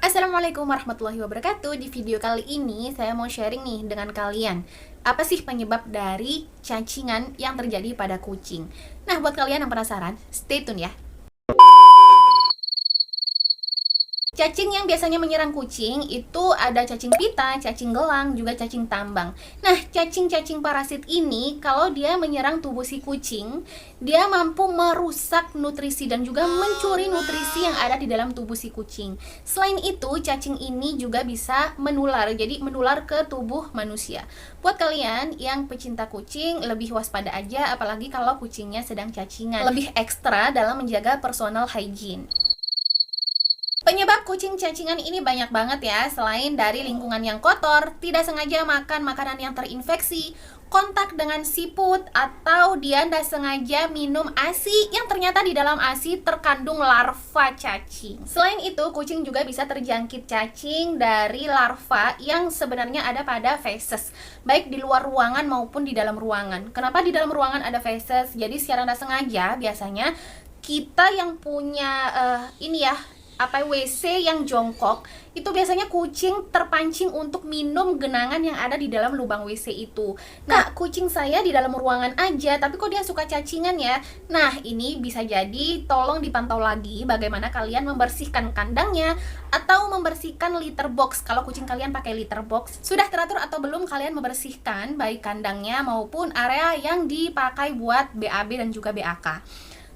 Assalamualaikum warahmatullahi wabarakatuh. Di video kali ini saya mau sharing nih dengan kalian, apa sih penyebab dari cacingan yang terjadi pada kucing. Nah, buat kalian yang penasaran, stay tune ya. Cacing yang biasanya menyerang kucing itu ada cacing pita, cacing gelang, juga cacing tambang. Nah, cacing-cacing parasit ini kalau dia menyerang tubuh si kucing, dia mampu merusak nutrisi dan juga mencuri nutrisi yang ada di dalam tubuh si kucing. Selain itu, cacing ini juga bisa menular, jadi menular ke tubuh manusia. Buat kalian yang pecinta kucing, lebih waspada aja apalagi kalau kucingnya sedang cacingan. Lebih ekstra dalam menjaga personal hygiene. Penyebab kucing cacingan ini banyak banget ya. Selain dari lingkungan yang kotor, tidak sengaja makan makanan yang terinfeksi, kontak dengan siput, atau dia tidak sengaja minum ASI yang ternyata di dalam ASI terkandung larva cacing. Selain itu, kucing juga bisa terjangkit cacing dari larva yang sebenarnya ada pada feses, baik di luar ruangan maupun di dalam ruangan. Kenapa di dalam ruangan ada feses? Jadi secara tidak sengaja biasanya kita yang punya WC yang jongkok, itu biasanya kucing terpancing untuk minum genangan yang ada di dalam lubang WC itu. Nah, kucing saya di dalam ruangan aja, tapi kok dia suka cacingan ya? Nah, ini bisa jadi tolong dipantau lagi bagaimana kalian membersihkan kandangnya atau membersihkan litter box. Kalau kucing kalian pakai litter box, sudah teratur atau belum kalian membersihkan baik kandangnya maupun area yang dipakai buat BAB dan juga BAK.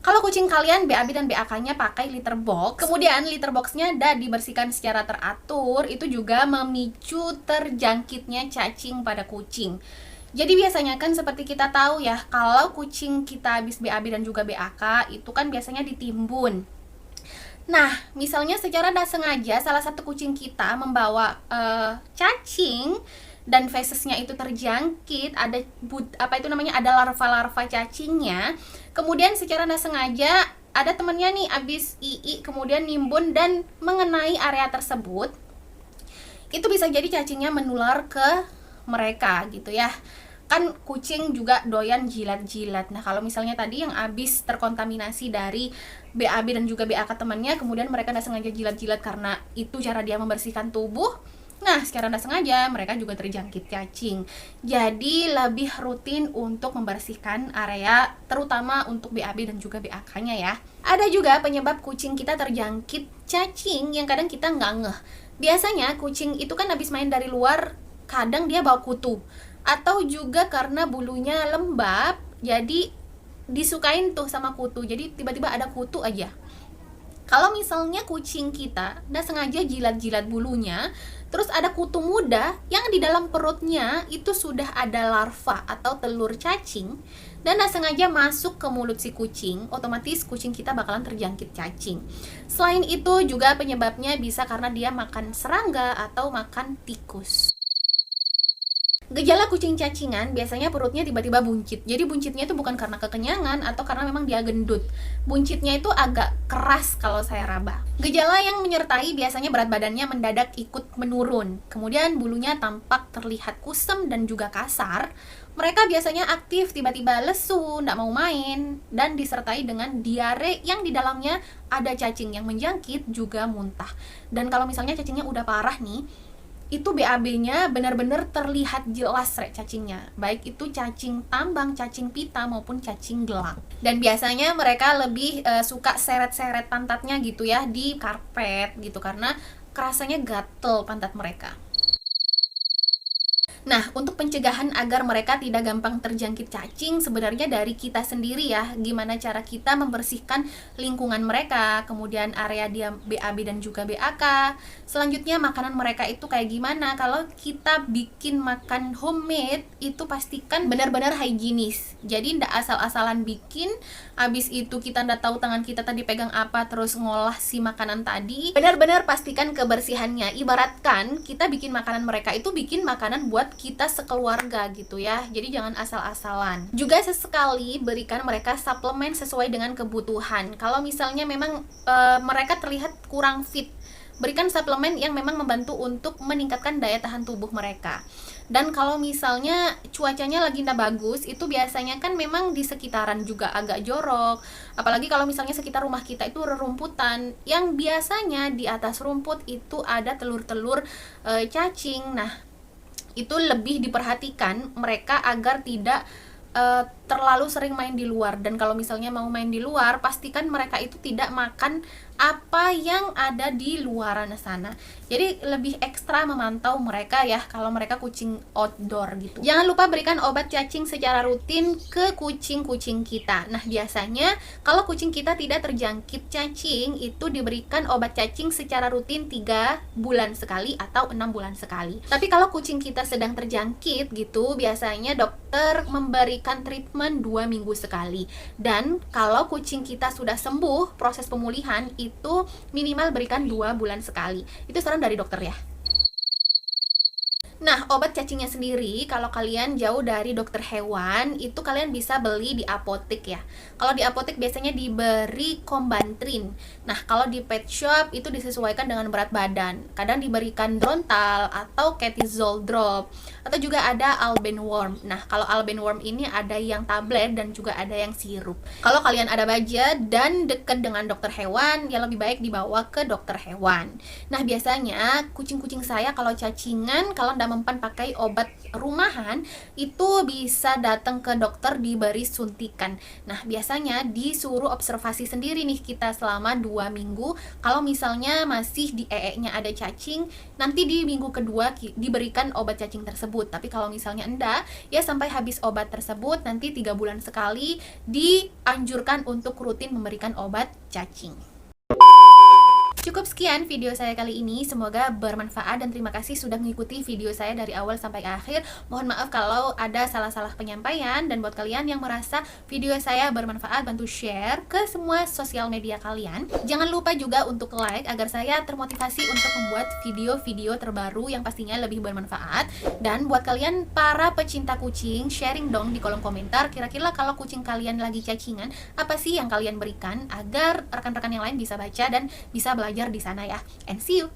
Kalau kucing kalian BAB dan BAK-nya pakai litter box, kemudian litter box-nya udah dibersihkan secara teratur, itu juga memicu terjangkitnya cacing pada kucing. Jadi biasanya kan seperti kita tahu ya, kalau kucing kita habis BAB dan juga BAK, itu kan biasanya ditimbun. Nah, misalnya secara tidak sengaja salah satu kucing kita membawa cacing dan fesesnya itu terjangkit, ada larva-larva cacingnya. Kemudian secara tidak sengaja ada temennya nih abis kemudian nimbun dan mengenai area tersebut, itu bisa jadi cacingnya menular ke mereka gitu ya. Kan kucing juga doyan jilat-jilat. Nah, kalau misalnya tadi yang abis terkontaminasi dari BAB dan juga BAK temannya, kemudian mereka tidak sengaja jilat-jilat karena itu cara dia membersihkan tubuh, nah, secara tidak sengaja mereka juga terjangkit cacing. Jadi lebih rutin untuk membersihkan area, terutama untuk BAB dan juga BAK-nya ya. Ada juga penyebab kucing kita terjangkit cacing yang kadang kita nggak ngeh. Biasanya kucing itu kan habis main dari luar, kadang dia bawa kutu. Atau juga karena bulunya lembab, jadi disukain tuh sama kutu. Jadi tiba-tiba ada kutu aja. Kalau misalnya kucing kita nggak sengaja jilat-jilat bulunya, terus ada kutu muda yang di dalam perutnya itu sudah ada larva atau telur cacing, dan nggak sengaja masuk ke mulut si kucing, otomatis kucing kita bakalan terjangkit cacing. Selain itu juga penyebabnya bisa karena dia makan serangga atau makan tikus. Gejala kucing cacingan biasanya perutnya tiba-tiba buncit. Jadi buncitnya itu bukan karena kekenyangan atau karena memang dia gendut. Buncitnya itu agak keras kalau saya raba. Gejala yang menyertai biasanya berat badannya mendadak ikut menurun. Kemudian bulunya tampak terlihat kusam dan juga kasar. Mereka biasanya aktif, tiba-tiba lesu, tidak mau main, dan disertai dengan diare yang di dalamnya ada cacing yang menjangkit juga muntah. Dan kalau misalnya cacingnya udah parah nih, itu BAB-nya benar-benar terlihat jelas cacingnya, baik itu cacing tambang, cacing pita maupun cacing gelang. Dan biasanya mereka lebih suka seret-seret pantatnya gitu ya di karpet gitu, karena kerasanya gatel pantat mereka. Nah, untuk pencegahan agar mereka tidak gampang terjangkit cacing, sebenarnya dari kita sendiri ya, gimana cara kita membersihkan lingkungan mereka, kemudian area dia BAB dan juga BAK. Selanjutnya makanan mereka itu kayak gimana. Kalau kita bikin makan homemade, itu pastikan benar-benar higienis. Jadi ndak asal-asalan bikin, habis itu kita ndak tahu tangan kita tadi pegang apa, terus ngolah si makanan tadi. Benar-benar pastikan kebersihannya. Ibaratkan kita bikin makanan mereka itu bikin makanan buat kita sekeluarga gitu ya. Jadi jangan asal-asalan. Juga sesekali berikan mereka suplemen sesuai dengan kebutuhan. Kalau misalnya memang mereka terlihat kurang fit, berikan suplemen yang memang membantu untuk meningkatkan daya tahan tubuh mereka. Dan kalau misalnya cuacanya lagi nggak bagus, itu biasanya kan memang di sekitaran juga agak jorok. Apalagi kalau misalnya sekitar rumah kita itu rerumputan, yang biasanya di atas rumput itu ada telur-telur cacing. Nah, itu lebih diperhatikan mereka agar tidak terlalu sering main di luar. Dan kalau misalnya mau main di luar, pastikan mereka itu tidak makan apa yang ada di luaran sana. Jadi lebih ekstra memantau mereka ya kalau mereka kucing outdoor gitu. Jangan lupa berikan obat cacing secara rutin ke kucing-kucing kita. Nah, biasanya kalau kucing kita tidak terjangkit cacing, itu diberikan obat cacing secara rutin 3 bulan sekali atau 6 bulan sekali. Tapi kalau kucing kita sedang terjangkit gitu, biasanya dokter memberikan treatment 2 minggu sekali. Dan kalau kucing kita sudah sembuh, proses pemulihan itu minimal berikan 2 bulan sekali. Itu saran dari dokter ya. Nah, obat cacingnya sendiri, kalau kalian jauh dari dokter hewan, itu kalian bisa beli di apotek ya. Kalau di apotek biasanya diberi Combantrin. Nah, kalau di pet shop itu disesuaikan dengan berat badan. Kadang diberikan Drontal atau Catizol drop. Atau juga ada Albenworm. Nah, kalau Albenworm ini ada yang tablet dan juga ada yang sirup. Kalau kalian ada budget dan dekat dengan dokter hewan, ya lebih baik dibawa ke dokter hewan. Nah, biasanya kucing-kucing saya kalau cacingan, kalau nggak mempan pakai obat rumahan, itu bisa datang ke dokter diberi suntikan. Nah, biasanya disuruh observasi sendiri nih kita selama 2 minggu. Kalau misalnya masih di nya ada cacing, nanti di minggu kedua diberikan obat cacing tersebut. Tapi kalau misalnya enggak, ya sampai habis obat tersebut, nanti 3 bulan sekali dianjurkan untuk rutin memberikan obat cacing. Cukup sekian video saya kali ini, semoga bermanfaat dan terima kasih sudah mengikuti video saya dari awal sampai akhir. Mohon maaf kalau ada salah-salah penyampaian, dan buat kalian yang merasa video saya bermanfaat, bantu share ke semua sosial media kalian. Jangan lupa juga untuk like agar saya termotivasi untuk membuat video-video terbaru yang pastinya lebih bermanfaat. Dan buat kalian para pecinta kucing, sharing dong di kolom komentar kira-kira kalau kucing kalian lagi cacingan, apa sih yang kalian berikan agar rekan-rekan yang lain bisa baca dan bisa belajar di sana ya. And see you.